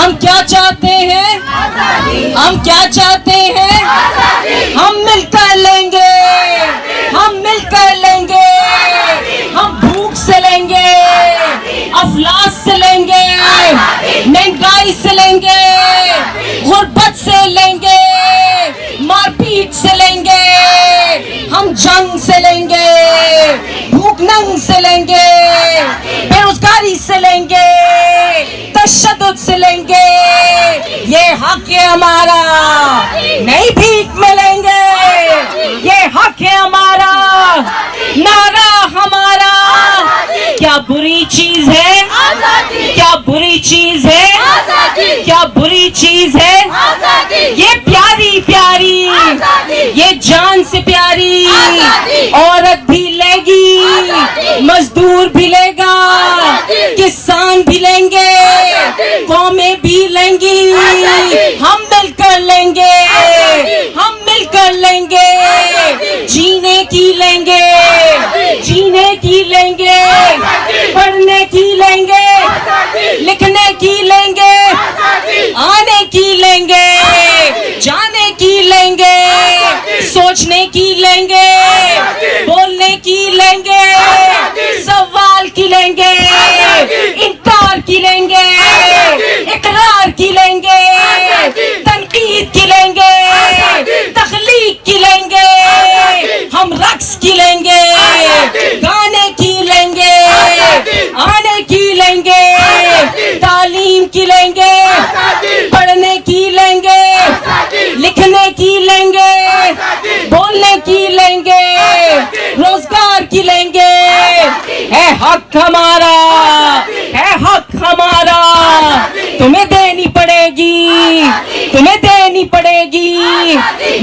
हम क्या चाहते हैं? हम क्या चाहते हैं? हम मिलकर लेंगे, हम मिलकर लेंगे, हम भूख से लेंगे, अफलास से लेंगे, महंगाई से लेंगे, गुर्बत से लेंगे, मारपीट से लेंगे, हम जंग से लेंगे, भूख नंग से लेंगे, बेरोजगारी से लेंगे, तशद्दुद से लेंगे। ये हक है हमारा, नहीं भीख में लेंगे। ये हक है हमारा, नारा हमारा। क्या बुरी चीज है? क्या बुरी चीज है? क्या बुरी चीज है? ये प्यारी प्यारी, ये जान से प्यारी औरत भी लेगी, मजदूर भी लेगा, किसान भी लेंगे, कौमें भी लेंगी। हम मिलकर लेंगे, हम मिलकर लेंगे, जीने की लेंगे, जीने की लेंगे, पढ़ने की लेंगे, लिखने की लेंगे, आने की लेंगे, जाने की लेंगे, सोचने की लेंगे, बोलने की लेंगे, सवाल की लेंगे, इनकार की लेंगे, इकरार की लेंगे, तनकीद की लेंगे, तख्लीक की लेंगे, हम रक्स की लेंगे, गाने की लेंगे, आने की लेंगे, तालीम की लेंगे, पढ़ने की लेंगे, लिखने की लेंगे, बोलने की लेंगे, रोजगार की लेंगे। है हक हमारा, है हक हमारा। तुम्हें देनी पड़ेगी, तुम्हें देनी पड़ेगी।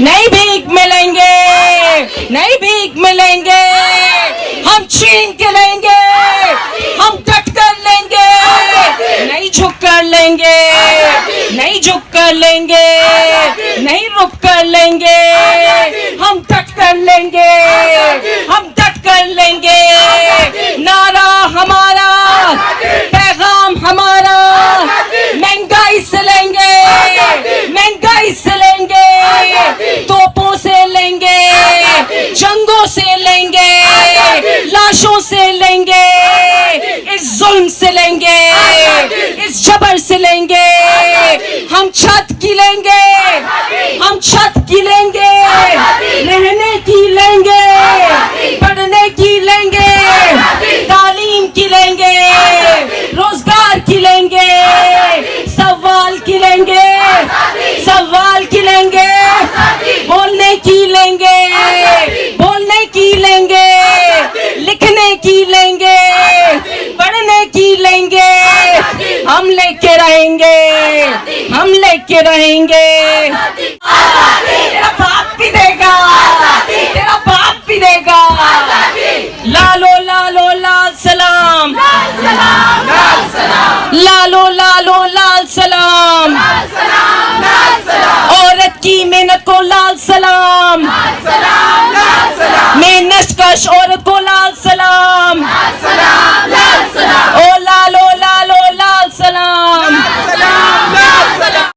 नहीं भीख मिलेंगे, नहीं भीख मिलेंगे। हम छीन के लेंगे, हम कट कर लेंगे, नहीं झुक कर लेंगे, नहीं झुक कर लेंगे, नहीं रुक कर लेंगे। हम डट कर लेंगे, हम डट कर लेंगे। नारा हमारा, पैगाम हमारा, महंगाई से लेंगे, महंगाई से लेंगे, तोपों से लेंगे, जंगों से लेंगे, लाशों से लेंगे, इस जुल्म से लेंगे, इस जबर से लेंगे। हम छत की लेंगे, हम छत की लेंगे, रहने की लेंगे, पढ़ने की लेंगे, तालीम की लेंगे, रोजगार की लेंगे, सवाल की लेंगे, सवाल की लेंगे, बोलने की लेंगे, बोलने की लेंगे, लिखने की लेंगे, पढ़ने की लेंगे। हम लेके रहेंगे, हम लेके रहेंगे। तेरा बाप भी देगा, तेरा बाप भी देगा। लालो लालो लाल सलाम, लालो लालो लाल सलाम, औरत की मेहनत को लाल सलाम, मेहनत कश औरत को लाल सलाम।